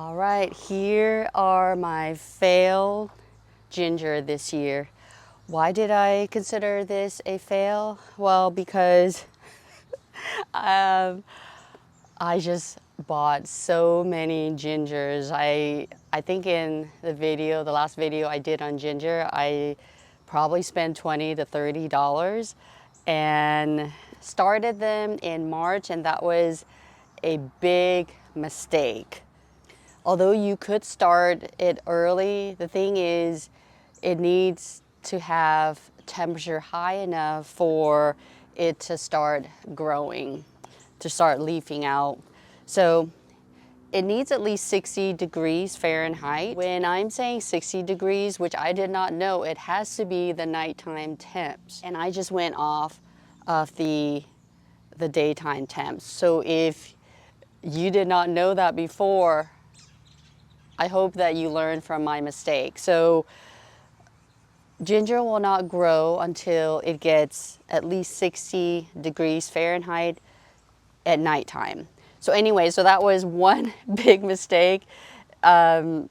All right, here are my failed ginger this year. Why did I consider this a fail? Well, because I just bought so many gingers. I think in the last video I did on ginger, I probably spent $20 to $30 and started them in March, and that was a big mistake. Although you could start it early, the thing is it needs to have temperature high enough for it to start growing, to start leafing out. So it needs at least 60 degrees Fahrenheit. When I'm saying 60 degrees, which I did not know, it has to be the nighttime temps. And I just went off of the daytime temps. So if you did not know that before, I hope that you learned from my mistake. So ginger will not grow until it gets at least 60 degrees Fahrenheit at nighttime. So anyway, so that was one big mistake, buying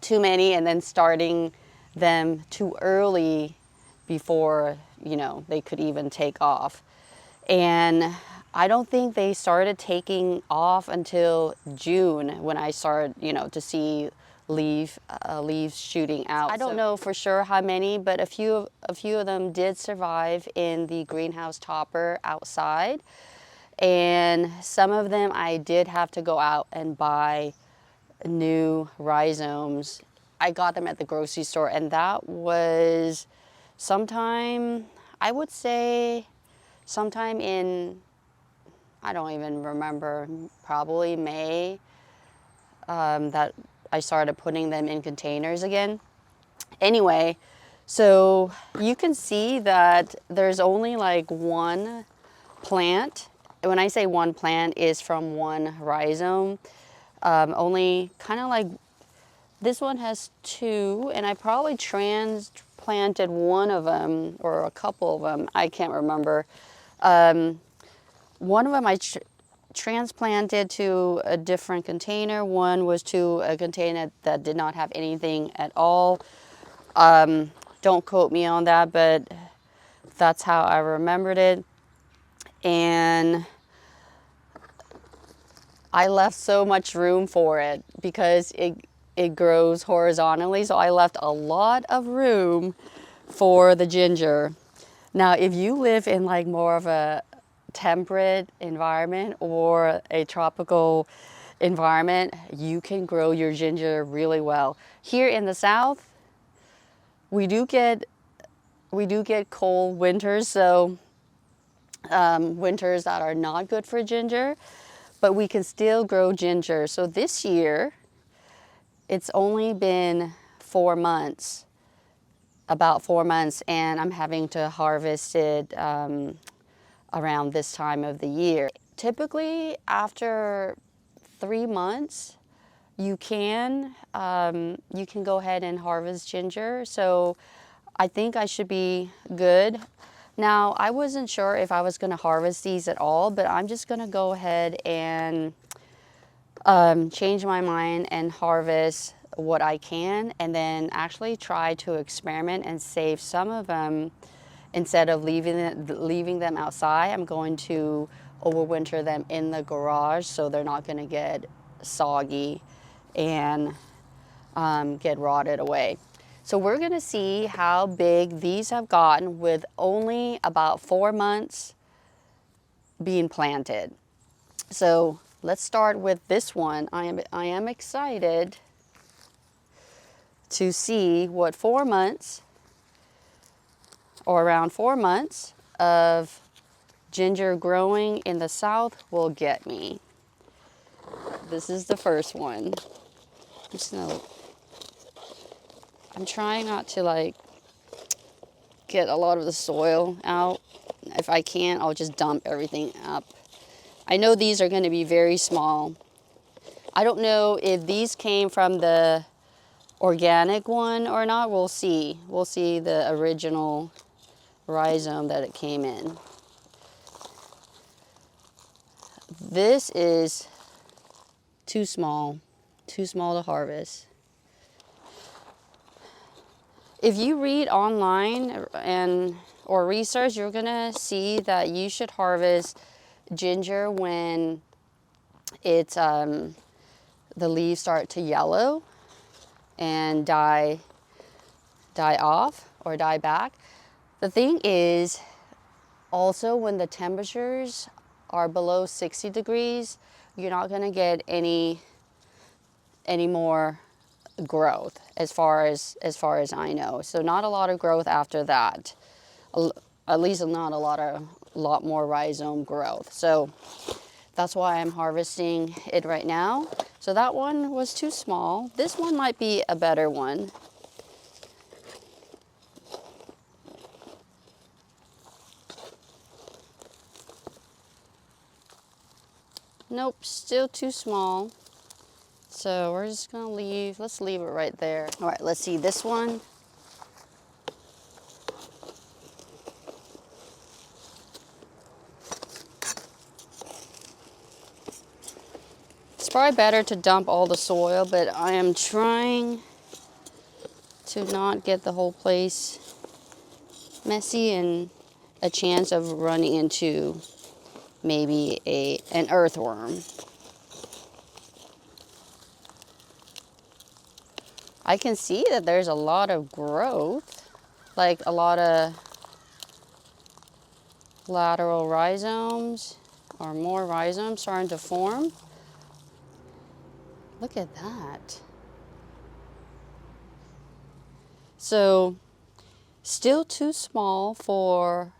too many and then starting them too early before, they could even take off. And I don't think they started taking off until June when I started, to see leaves shooting out. I don't know for sure how many, but a few of them did survive in the greenhouse topper outside. And some of them I did have to go out and buy new rhizomes. I got them at the grocery store, and that was sometime, I would say sometime in, I don't even remember, probably May, that I started putting them in containers again. Anyway, so you can see that there's only like one plant. When I say one plant, is from one rhizome. Only kind of like this one has two, and I probably transplanted one of them or a couple of them. I can't remember. One of them I transplanted to a different container. One was to a container that did not have anything at all. Don't quote me on that, but that's how I remembered it. And I left so much room for it because it grows horizontally. So I left a lot of room for the ginger. Now, if you live in like more of a temperate environment or a tropical environment, you can grow your ginger really well. Here in the South, we do get cold winters, so winters that are not good for ginger, but we can still grow ginger. So this year, it's only been 4 months, about 4 months, and I'm having to harvest it around this time of the year. Typically, after 3 months, you can go ahead and harvest ginger. So I think I should be good. Now, I wasn't sure if I was going to harvest these at all, but I'm just going to go ahead and change my mind and harvest what I can, and then actually try to experiment and save some of them. Instead of leaving them outside, I'm going to overwinter them in the garage so they're not going to get soggy and get rotted away. So we're going to see how big these have gotten with only about 4 months being planted. So let's start with this one. I am excited to see what 4 months, or around 4 months of ginger growing in the South will get me. This is the first one. I'm trying not to like get a lot of the soil out. If I can, I'll just dump everything up. I know these are going to be very small. I don't know if these came from the organic one or not. We'll see. We'll see the original rhizome that it came in. This is too small to harvest. If you read online or research, you're gonna see that you should harvest ginger when it's the leaves start to yellow and die off or die back. The thing is, also when the temperatures are below 60 degrees, you're not gonna get any more growth as far as I know. So not a lot of growth after that. At least not a lot more rhizome growth. So that's why I'm harvesting it right now. So that one was too small. This one might be a better one. Nope, still too small. So we're just gonna let's leave it right there. All right, let's see this one. It's probably better to dump all the soil, but I am trying to not get the whole place messy and a chance of running into maybe an earthworm. I can see that there's a lot of growth, like a lot of lateral rhizomes or more rhizomes starting to form. Look at that. So still too small for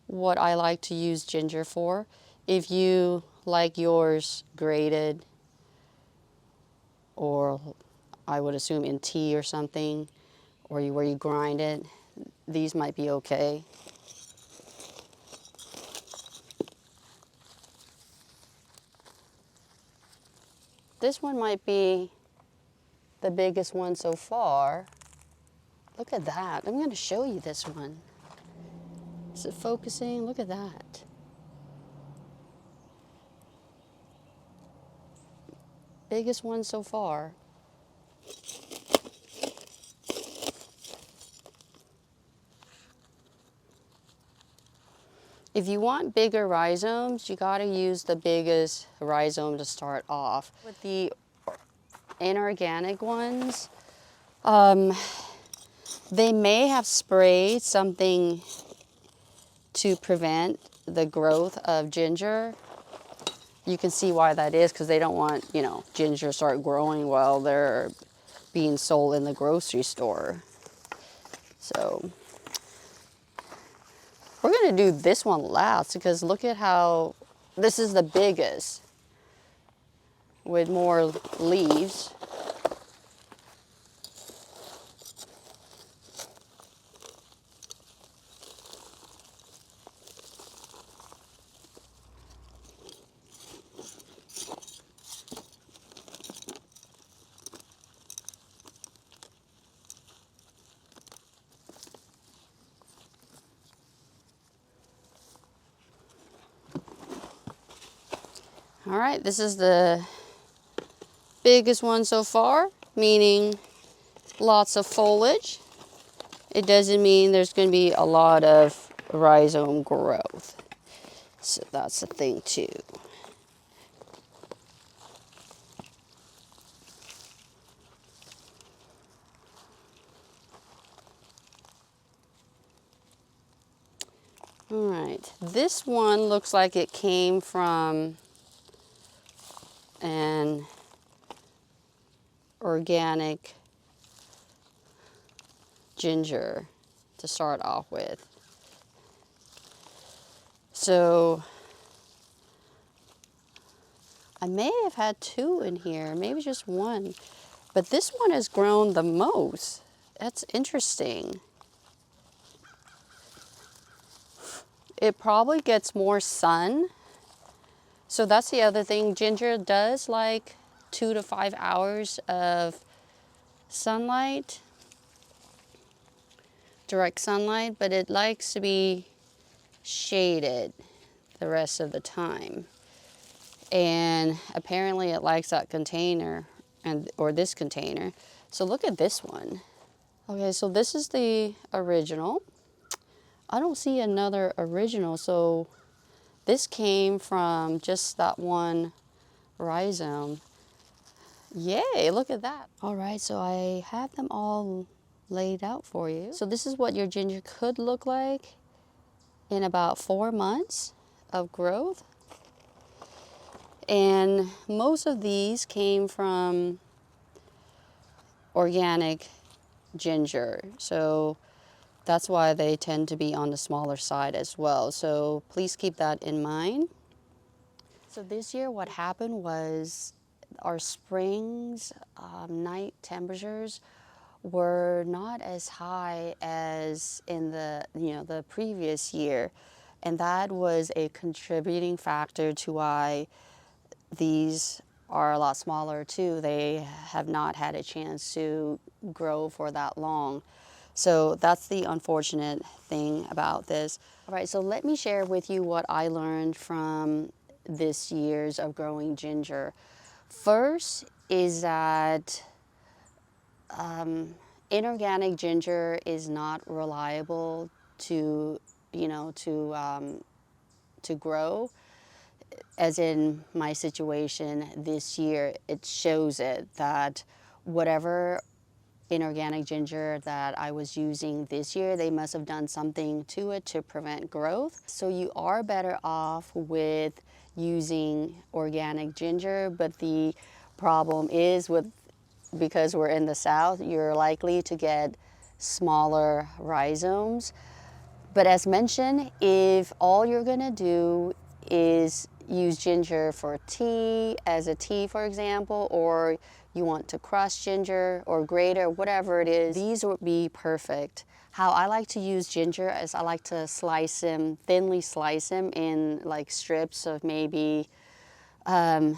what I like to use ginger for. If you like yours grated, or I would assume in tea or something, or where you grind it, these might be okay. This one might be the biggest one so far. Look at that. I'm going to show you this one. Is it focusing? Look at that. Biggest one so far. If you want bigger rhizomes, you got to use the biggest rhizome to start off. With the inorganic ones, they may have sprayed something to prevent the growth of ginger. You can see why that is, because they don't want, ginger to start growing while they're being sold in the grocery store. So we're going to do this one last, because look at how this is the biggest with more leaves. All right, this is the biggest one so far, meaning lots of foliage. It doesn't mean there's going to be a lot of rhizome growth. So that's the thing too. All right, this one looks like it came from an organic ginger to start off with. So I may have had two in here, maybe just one, but this one has grown the most. That's interesting. It probably gets more sun. So that's the other thing. Ginger does like 2 to 5 hours of sunlight, direct sunlight, but it likes to be shaded the rest of the time. And apparently it likes that container or this container. So look at this one. Okay, so this is the original. I don't see another original, so this came from just that one rhizome. Yay, look at that. All right, so I have them all laid out for you. So this is what your ginger could look like in about 4 months of growth. And most of these came from organic ginger. So that's why they tend to be on the smaller side as well. So please keep that in mind. So this year what happened was our spring's night temperatures were not as high as in the previous year, and that was a contributing factor to why these are a lot smaller too. They have not had a chance to grow for that long. So that's the unfortunate thing about this. All right, so let me share with you what I learned from this year's of growing ginger. First is that inorganic ginger is not reliable to, to grow. As in my situation this year, it shows it that whatever inorganic ginger that I was using this year, they must have done something to it to prevent growth. So you are better off with using organic ginger, but the problem is because we're in the South, you're likely to get smaller rhizomes. But as mentioned, if all you're gonna do is use ginger for tea, as a tea for example, or you want to crush ginger or grate it, whatever it is, these would be perfect. How I like to use ginger is I like to thinly slice them in like strips of maybe 2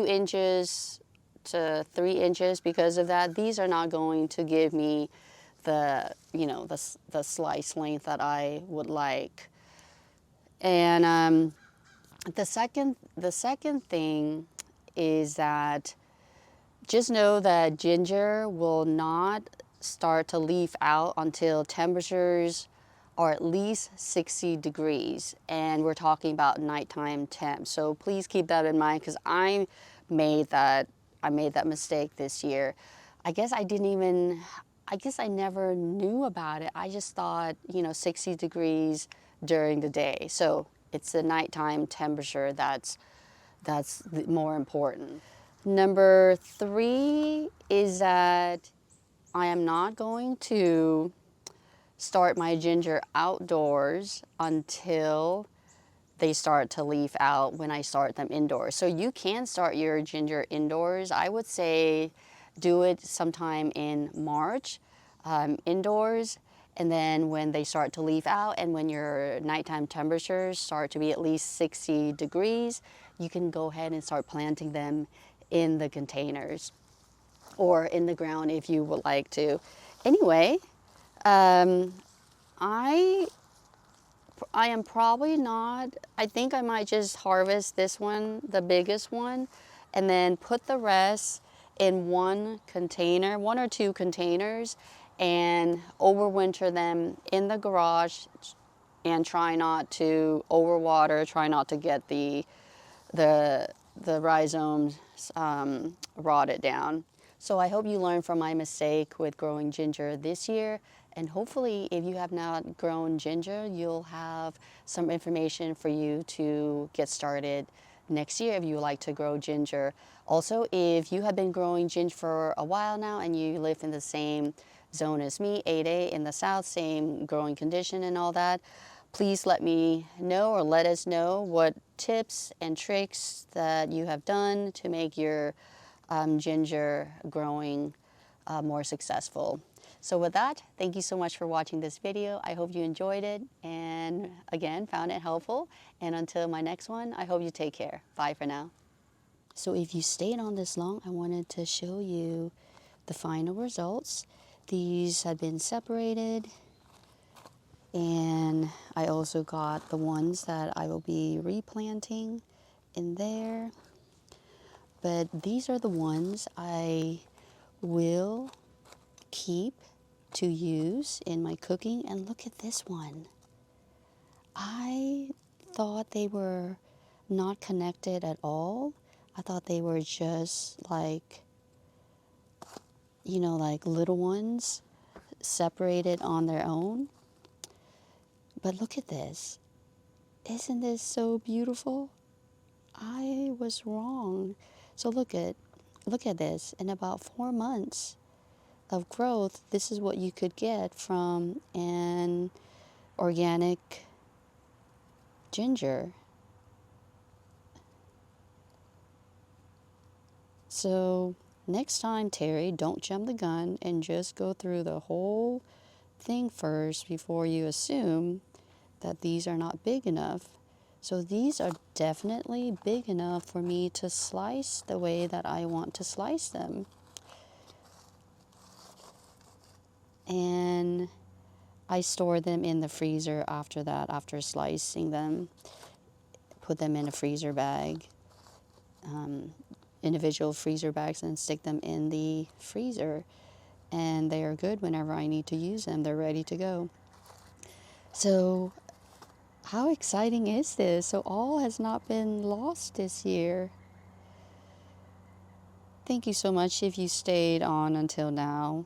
inches to 3 inches. Because of that, these are not going to give me the slice length that I would like. And the second thing is that just know that ginger will not start to leaf out until temperatures are at least 60 degrees, and we're talking about nighttime temp. So please keep that in mind, because I made that mistake this year. I guess I never knew about it. I just thought 60 degrees during the day. So it's the nighttime temperature that's more important. Number 3 is that I am not going to start my ginger outdoors until they start to leaf out when I start them indoors. So you can start your ginger indoors. I would say do it sometime in March indoors. And then when they start to leaf out and when your nighttime temperatures start to be at least 60 degrees, you can go ahead and start planting them in the containers or in the ground if you would like to. Anyway, I am probably not, I think I might just harvest this one, the biggest one, and then put the rest in one container, 1 or 2 containers, and overwinter them in the garage, and try not to overwater, try not to get the rhizomes rotted down. So I hope you learned from my mistake with growing ginger this year. And hopefully, if you have not grown ginger, you'll have some information for you to get started next year if you would like to grow ginger. Also, if you have been growing ginger for a while now and you live in the same zone as me, 8A in the South, same growing condition and all that, please let me know or let us know what tips and tricks that you have done to make your ginger growing more successful. So with that, thank you so much for watching this video. I hope you enjoyed it and again found it helpful. And until my next one, I hope you take care. Bye for now. So if you stayed on this long, I wanted to show you the final results. These have been separated, and I also got the ones that I will be replanting in there. But these are the ones I will keep to use in my cooking. And look at this one. I thought they were not connected at all. I thought they were just like, like little ones separated on their own. But look at this. Isn't this so beautiful? I was wrong. So look at this. In about 4 months of growth, this is what you could get from an organic ginger. So next time, Terry, don't jump the gun and just go through the whole thing first before you assume that these are not big enough. So these are definitely big enough for me to slice the way that I want to slice them. And I store them in the freezer after that, after slicing them. Put them in a freezer bag, individual freezer bags, and stick them in the freezer. And they are good whenever I need to use them. They're ready to go. So how exciting is this? So all has not been lost this year. Thank you so much if you stayed on until now.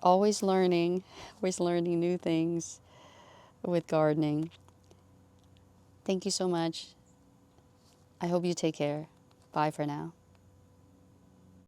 Always learning new things with gardening. Thank you so much. I hope you take care. Bye for now.